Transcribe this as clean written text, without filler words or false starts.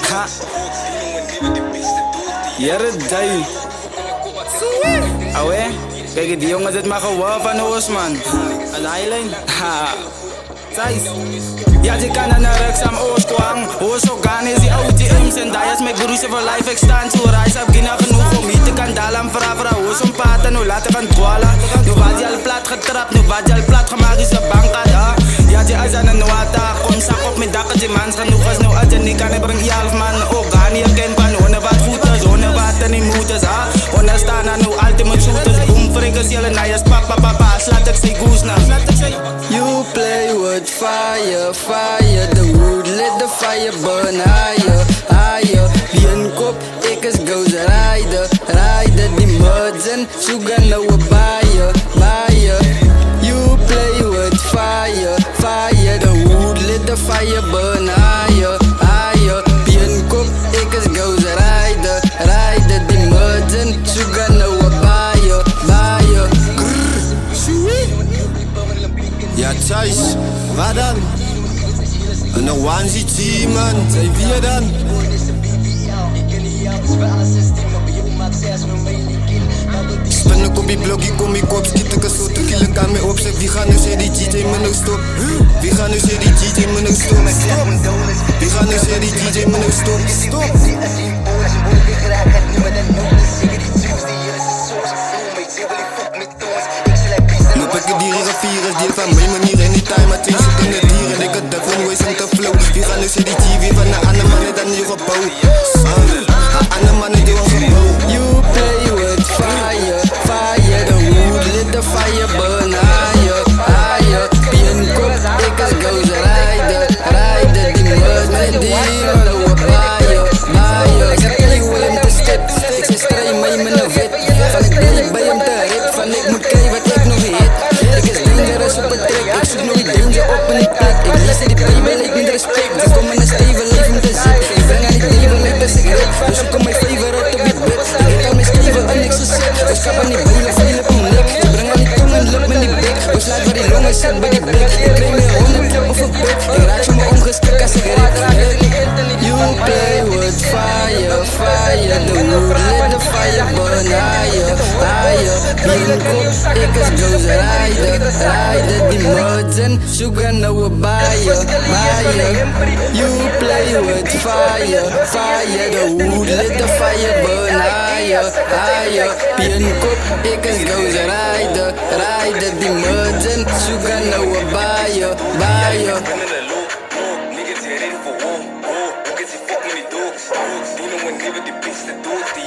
Ha. Jere Day. Awe, kijk die jongens het maar gewoon van Oos man. Een highline. Ha. Thijs. Ja, je kan aan de reksam Oos kwam. Oos organis die OTM's en dias met broers voor life extans. Hoe reis heb gina genoeg om hier te kan dalam. Vra Oos om paten, hoe laat ik kan dwalen. Nu was je al plat getrapt, nu was je al plat gemaakt is de bank aan. Ja, je is aan een water. Kom zak op mijn dak, je mans genoeg als nu uit je niet kan. Ik breng 11 man. Organie ken van honne wat goed is, honne wat er niet moet is. Honne staan aan nu ultimate shooters. Boom, frikkers, jullie naaiers, papa. Slaat ik say goose na. You play with fire, fire. The wood let the fire burn higher, higher. Die een kop, ik is goes rijden, rijden. Die muds en sugar nou we buyer, buyer. You play with fire, fire. The wood let the fire burn higher, higher. Die een kop, ik is goes rijden, rijden. Die muds en sugar nou we buyer, buyer. Ja, Thijs, waar dan? Een onesie team man, zei wie dan? Spin ik op die blokkie, kom ik op, schiet ik een soort killen kan me opzet. Wie gaan nu zeggen die DJ me nog stop? Wie gaan nu zeggen die DJ me nog stop? Wie gaan nu zeggen die DJ me nog stop? Stop! Loop ik die rivier is deel van mijn manier. Anytime I change it in het hier. En ik had different ways om te flow. Wie gaan nu zeggen die TV van de andere mannen dan hier op bouw? Andere mannen die ons gebouw. You play with fire, fire. The wood let the fire burn higher, higher. Die een kop, ik als goes rijden, rijden. Die mud met die lowe buyer, buyer. Ik heb play Willem te step, ik zeg strijd mij met een vet. Van ik ben niet bij hem te hit, van ik moet krijgen wat ik nog hit. Ik is dangerous op het trek, ik zoek nooit danger op een plek. Ik lees die Bijbel, ik niet respect. Dus kom in een stevig leven te zitten. Ik breng aan die table met een sigaret. Dus ik kom mijn favorite op je bed. Ik weet al mijn steven en niks gezet. Dus ik heb aan die benen, veel op mijn nek. Ik breng aan die tong en lukt met die bek. Dus laat waar die longen zit bij die bek. Ik krijg meer 100 klap of een bed. Ik raad je me omgeskikt als sigaret. You play with fire, fire. The wood let the fire burn higher, higher. Die een kop, ik is goes rijden, rijden. Die muds en sugar nou we buyer, buyer. You play with fire, fire. The wood let the fire burn higher, higher. Die een kop, ik is goes rijden, rijden. Die muds en sugar nou we buyer, buyer. Niggas headed for war. Niggas fuck with the dogs. Doe nou een nieuwe die beste dood. Die